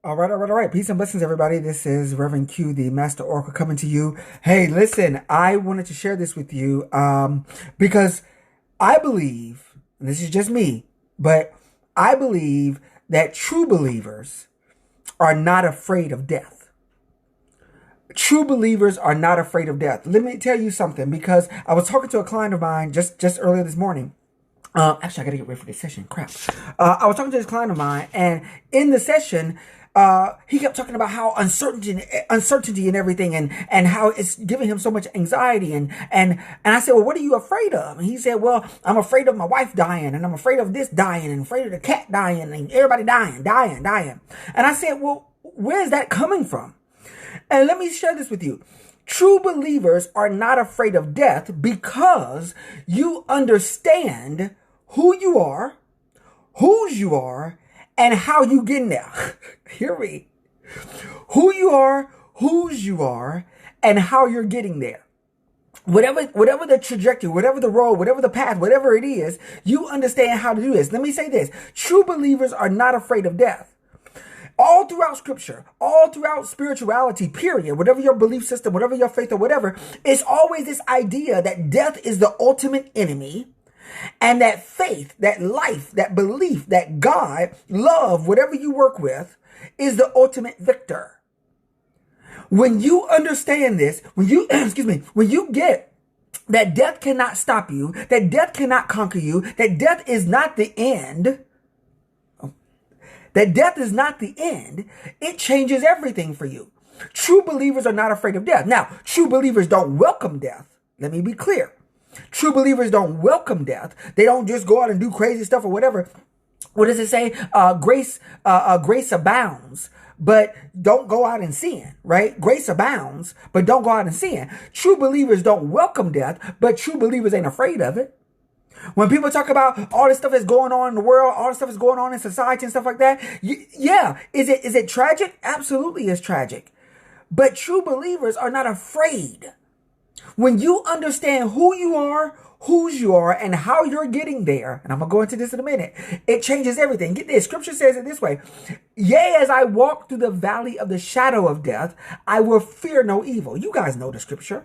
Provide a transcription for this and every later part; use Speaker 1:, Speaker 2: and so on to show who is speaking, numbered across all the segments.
Speaker 1: All right. Peace and blessings, everybody. This is Reverend Q, the Master Oracle, coming to you. Hey, listen, I wanted to share this with you because I believe, and this is just me, but I believe that true believers are not afraid of death. True believers are not afraid of death. Let me tell you something, because I was talking to a client of mine just earlier this morning. Actually, I gotta get ready for this session. Crap. I was talking to this client of mine, and in the session, he kept talking about how uncertainty and everything, and how it's giving him so much anxiety. And I said, well, what are you afraid of? And he said, well, I'm afraid of my wife dying, and I'm afraid of this dying, and afraid of the cat dying, and everybody dying. And I said, well, where is that coming from? And let me share this with you. True believers are not afraid of death because you understand who you are, whose you are, and how you get there. Hear me. Who you are, whose you are, and how you're getting there. Whatever the trajectory, whatever the road, whatever the path, whatever it is, you understand how to do this. Let me say this. True believers are not afraid of death. All throughout scripture, all throughout spirituality, period, whatever your belief system, whatever your faith or whatever, it's always this idea that death is the ultimate enemy, and that faith, that life, that belief, that God, love, whatever you work with, is the ultimate victor. When you understand this, when you, when you get that death cannot stop you, that death cannot conquer you, that death is not the end, it changes everything for you. True believers are not afraid of death. Now, true believers don't welcome death. Let me be clear. True believers don't welcome death. They don't just go out and do crazy stuff or whatever. What does it say? Grace abounds, but don't go out and sin, right? Grace abounds, but don't go out and sin. True believers don't welcome death, but true believers ain't afraid of it. When people talk about all this stuff that's going on in the world, all this stuff that's going on in society and stuff like that, yeah, is it tragic? Absolutely, it's tragic. But true believers are not afraid. When you understand who you are, whose you are, and how you're getting there, and I'm going to go into this in a minute, it changes everything. Get this. Scripture says it this way. Yea, as I walk through the valley of the shadow of death, I will fear no evil. You guys know the scripture.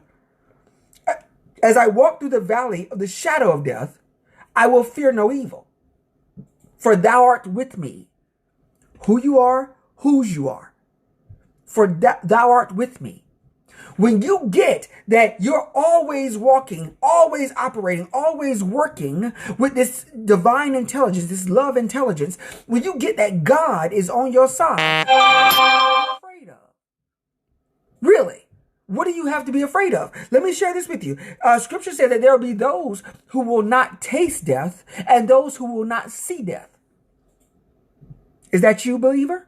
Speaker 1: As I walk through the valley of the shadow of death, I will fear no evil. For thou art with me. Who you are, whose you are. For thou art with me. When you get that you're always walking, always operating, always working with this divine intelligence, this love intelligence, when you get that God is on your side, what are you afraid of? Really? What do you have to be afraid of? Let me share this with you. Scripture says that there will be those who will not taste death and those who will not see death. Is that you, believer?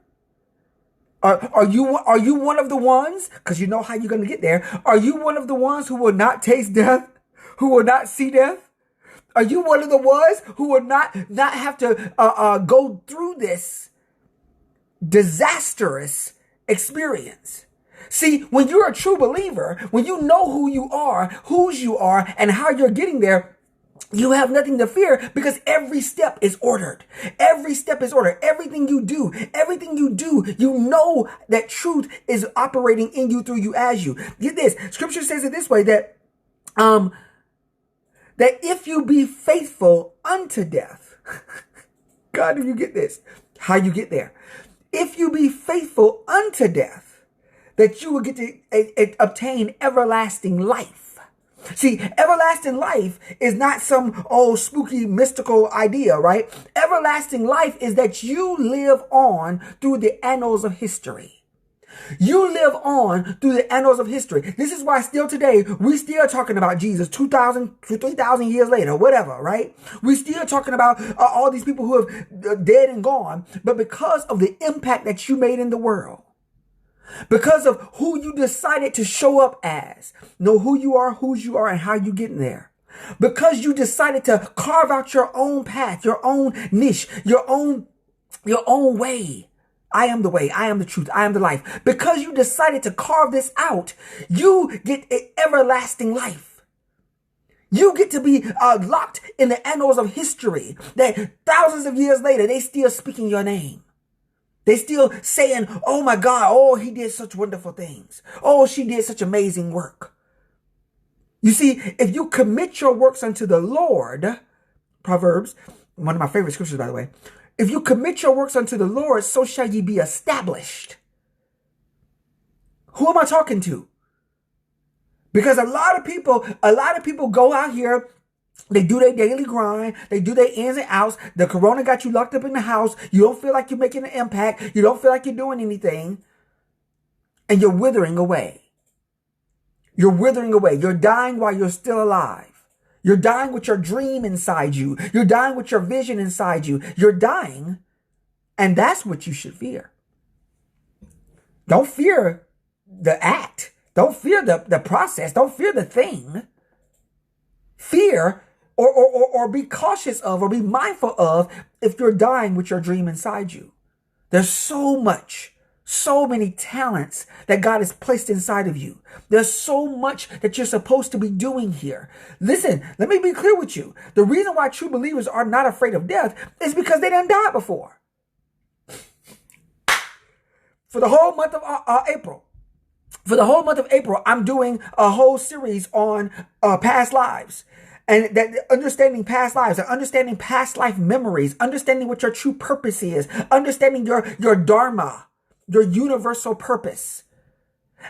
Speaker 1: Are you one of the ones, because you know how you're going to get there, are you one of the ones who will not taste death, who will not see death? Are you one of the ones who will not have to go through this disastrous experience? See, when you're a true believer, when you know who you are, whose you are, and how you're getting there, you have nothing to fear because every step is ordered. Every step is ordered. Everything you do, you know that truth is operating in you, through you, as you. Get this. Scripture says it this way, that if you be faithful unto death, God, do you get this? How you get there? If you be faithful unto death, that you will get to obtain everlasting life. See, everlasting life is not some old spooky mystical idea, right? Everlasting life is that you live on through the annals of history. You live on through the annals of history. This is why still today, we still talking about Jesus 2,000 to 3,000 years later, whatever, right? We still talking about all these people who have dead and gone, but because of the impact that you made in the world. Because of who you decided to show up as. Know who you are, whose you are, and how you get there. Because you decided to carve out your own path, your own niche, your own way. I am the way, I am the truth, I am the life. Because you decided to carve this out, you get an everlasting life. You get to be locked in the annals of history that thousands of years later, they still speaking your name. They still saying, oh my God, oh, he did such wonderful things. Oh, she did such amazing work. You see, if you commit your works unto the Lord, Proverbs, one of my favorite scriptures, by the way, if you commit your works unto the Lord, so shall ye be established. Who am I talking to? Because a lot of people go out here, they do their daily grind, they do their ins and outs. The corona got you locked up in the house. You don't feel like you're making an impact. You don't feel like you're doing anything. And you're withering away. You're withering away. You're dying while you're still alive. You're dying with your dream inside you. You're dying with your vision inside you. You're dying. And that's what you should fear. Don't fear the act. Don't fear the process. Don't fear the thing. Fear or be cautious of or be mindful of if you're dying with your dream inside you. There's so many talents that God has placed inside of you. There's so much that you're supposed to be doing here. Listen, let me be clear with you. The reason why true believers are not afraid of death is because they done died before. For the whole month of April, I'm doing a whole series on past lives. And that understanding past lives, understanding past life memories, understanding what your true purpose is, understanding your dharma, your universal purpose.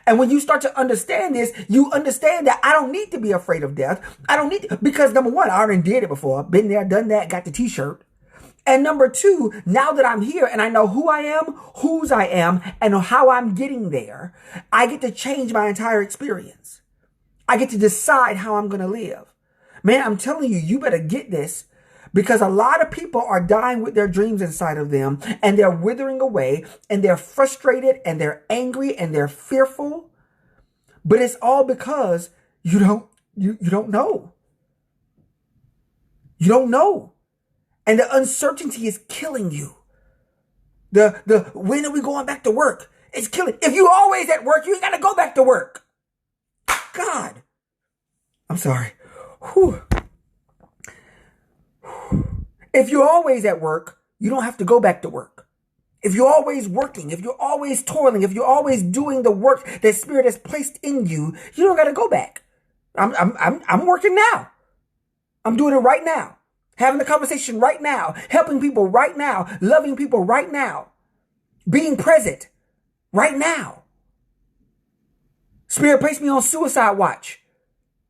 Speaker 1: And when you start to understand this, you understand that I don't need to be afraid of death. I don't need to, because number one, I already did it before. Been there, done that, got the t-shirt. And number two, now that I'm here and I know who I am, whose I am, and how I'm getting there, I get to change my entire experience. I get to decide how I'm going to live. Man, I'm telling you, you better get this, because a lot of people are dying with their dreams inside of them, and they're withering away, and they're frustrated, and they're angry, and they're fearful. But it's all because you don't know. You don't know. And the uncertainty is killing you. The when are we going back to work? It's killing. If you always at work, you ain't got to go back to work. God. I'm sorry. Whew. If you're always at work, you don't have to go back to work. If you're always working, if you're always toiling, if you're always doing the work that Spirit has placed in you, you don't got to go back. I'm working now. I'm doing it right now. Having a conversation right now, helping people right now, loving people right now, being present right now. Spirit placed me on suicide watch.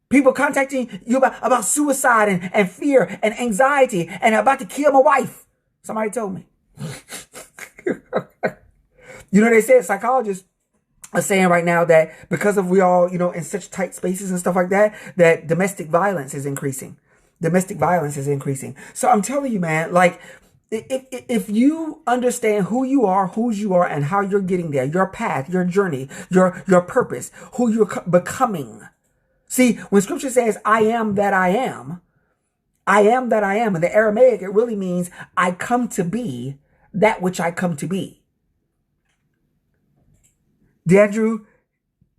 Speaker 1: People contacting you about suicide and fear and anxiety and about to kill my wife. Somebody told me. You know, they said psychologists are saying right now that because of we all, in such tight spaces and stuff like that, that domestic violence is increasing. Domestic violence is increasing. So I'm telling you, man, like, if you understand who you are, whose you are, and how you're getting there, your path, your journey, your purpose, who you're becoming. See, when scripture says, I am that I am, in the Aramaic, it really means I come to be that which I come to be. Andrew,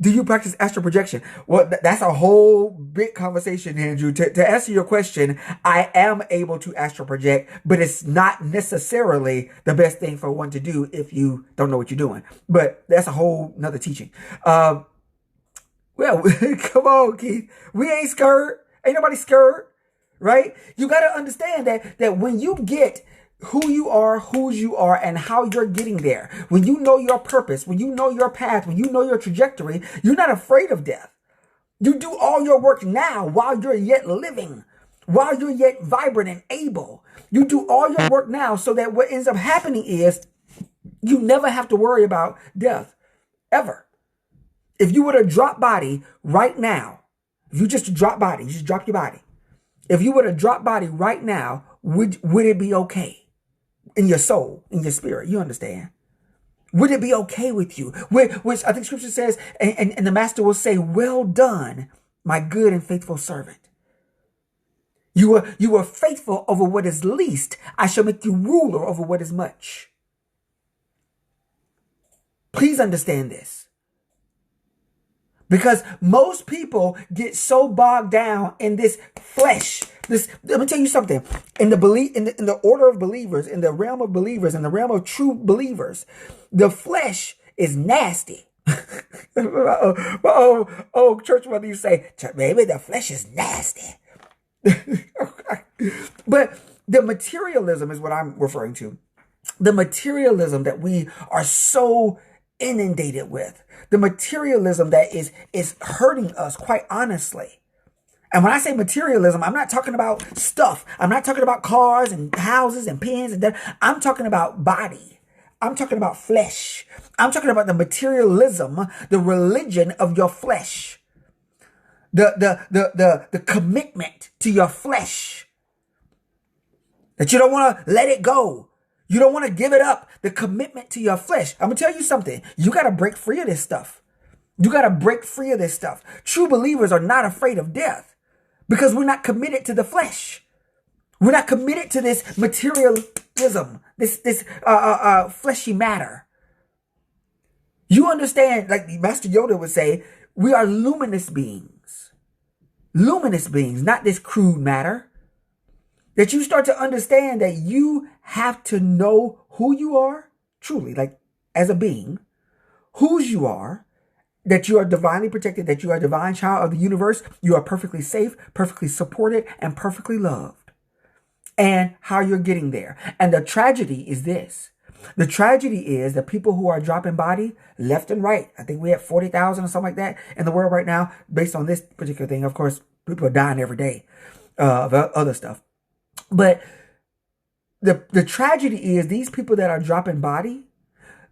Speaker 1: do you practice astral projection? Well, that's a whole big conversation, Andrew. To answer your question, I am able to astral project, but it's not necessarily the best thing for one to do if you don't know what you're doing. But that's a whole nother teaching. Well, come on, Keith. We ain't scared. Ain't nobody scared, right? You got to understand that when you get who you are, whose you are, and how you're getting there, when you know your purpose, when you know your path, when you know your trajectory, you're not afraid of death. You do all your work now while you're yet living, while you're yet vibrant and able. You do all your work now so that what ends up happening is you never have to worry about death, ever. If you were to drop body right now, if you just drop body, you just drop your body. If you were to drop body right now, would it be okay? In your soul, in your spirit, you understand? Would it be okay with you? Which I think scripture says, and the master will say, well done, my good and faithful servant. You were faithful over what is least. I shall make you ruler over what is much. Please understand this. Because most people get so bogged down in this flesh, Let me tell you something. In the order of believers, in the realm of believers, in the realm of true believers, the flesh is nasty. Church mother, you say, baby, the flesh is nasty. But the materialism is what I'm referring to. The materialism that we are so inundated with. The materialism that is hurting us, quite honestly. And when I say materialism, I'm not talking about stuff. I'm not talking about cars and houses and pens and that. I'm talking about body. I'm talking about flesh. I'm talking about the materialism, the religion of your flesh. The commitment to your flesh. That you don't want to let it go. You don't want to give it up. The commitment to your flesh. I'm going to tell you something. You got to break free of this stuff. You got to break free of this stuff. True believers are not afraid of death because we're not committed to the flesh. We're not committed to this materialism, this fleshy matter. You understand, like Master Yoda would say, we are luminous beings. Luminous beings, not this crude matter. That you start to understand that you have to know who you are, truly, like as a being, whose you are, that you are divinely protected, that you are a divine child of the universe, you are perfectly safe, perfectly supported, and perfectly loved. And how you're getting there. And the tragedy is this. The tragedy is that people who are dropping body left and right. I think we have 40,000 or something like that in the world right now, based on this particular thing. Of course, people are dying every day of other stuff. But the tragedy is these people that are dropping body,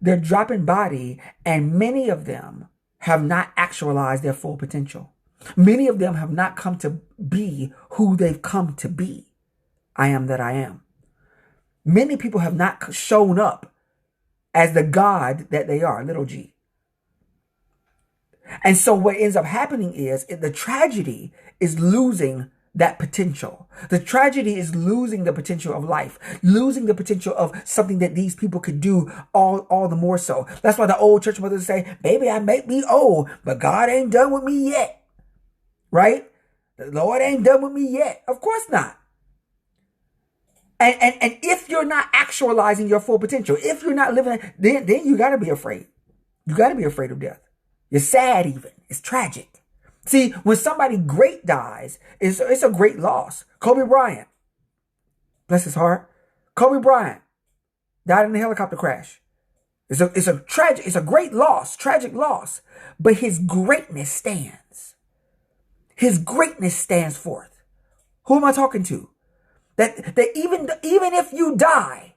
Speaker 1: they're dropping body, and many of them have not actualized their full potential. Many of them have not come to be who they've come to be. I am that I am. Many people have not shown up as the God that they are, little g. And so what ends up happening is the tragedy is losing that potential. The tragedy is losing the potential of life, losing the potential of something that these people could do all the more so. That's why the old church mothers say, baby, I may be old, but God ain't done with me yet. Right? The Lord ain't done with me yet. Of course not. And if you're not actualizing your full potential, if you're not living, then you got to be afraid. You got to be afraid of death. You're sad even. It's tragic. See, when somebody great dies, it's a great loss. Kobe Bryant, bless his heart. Kobe Bryant died in a helicopter crash. It's a great loss, tragic loss. But his greatness stands. His greatness stands forth. Who am I talking to? That even if you die,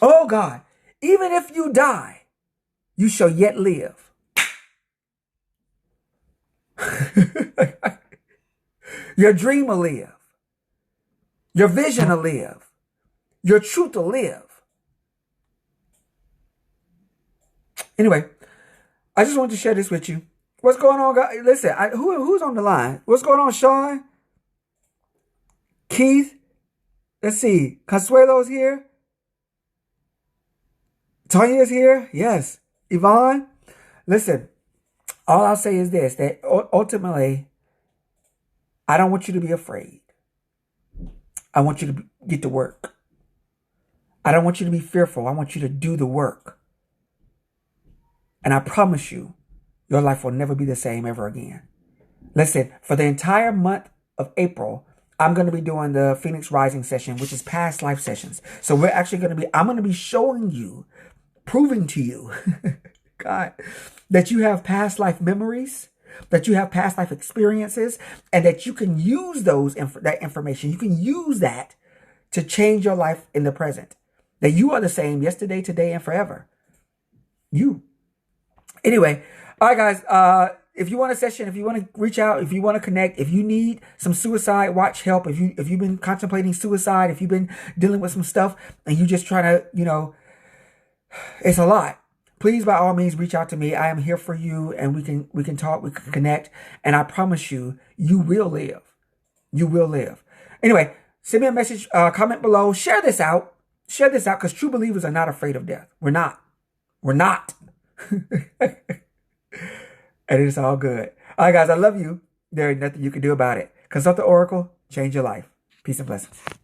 Speaker 1: oh God, even if you die, you shall yet live. Your dream will live. Your vision will live. Your truth will live. Anyway, I just wanted to share this with you. What's going on, guys? Listen, who's on the line? What's going on, Sean? Keith? Let's see. Consuelo's here. Tanya's here. Yes. Yvonne? Listen. All I'll say is this, that ultimately, I don't want you to be afraid. I want you to get to work. I don't want you to be fearful. I want you to do the work. And I promise you, your life will never be the same ever again. Listen, for the entire month of April, I'm going to be doing the Phoenix Rising session, which is past life sessions. So I'm going to be showing you, proving to you, God, that you have past life memories, that you have past life experiences, and that you can use that information. You can use that to change your life in the present. That you are the same yesterday, today, and forever. You. Anyway, all right, guys. If you want a session, if you want to reach out, if you want to connect, if you need some suicide watch help, if you've been contemplating suicide, if you've been dealing with some stuff and you just try to, it's a lot. Please, by all means, reach out to me. I am here for you, and we can talk, we can connect, and I promise you, you will live. You will live. Anyway, send me a message, comment below, share this out, because true believers are not afraid of death. We're not. And it's all good. All right, guys, I love you. There ain't nothing you can do about it. Consult the oracle. change your life. Peace and blessings.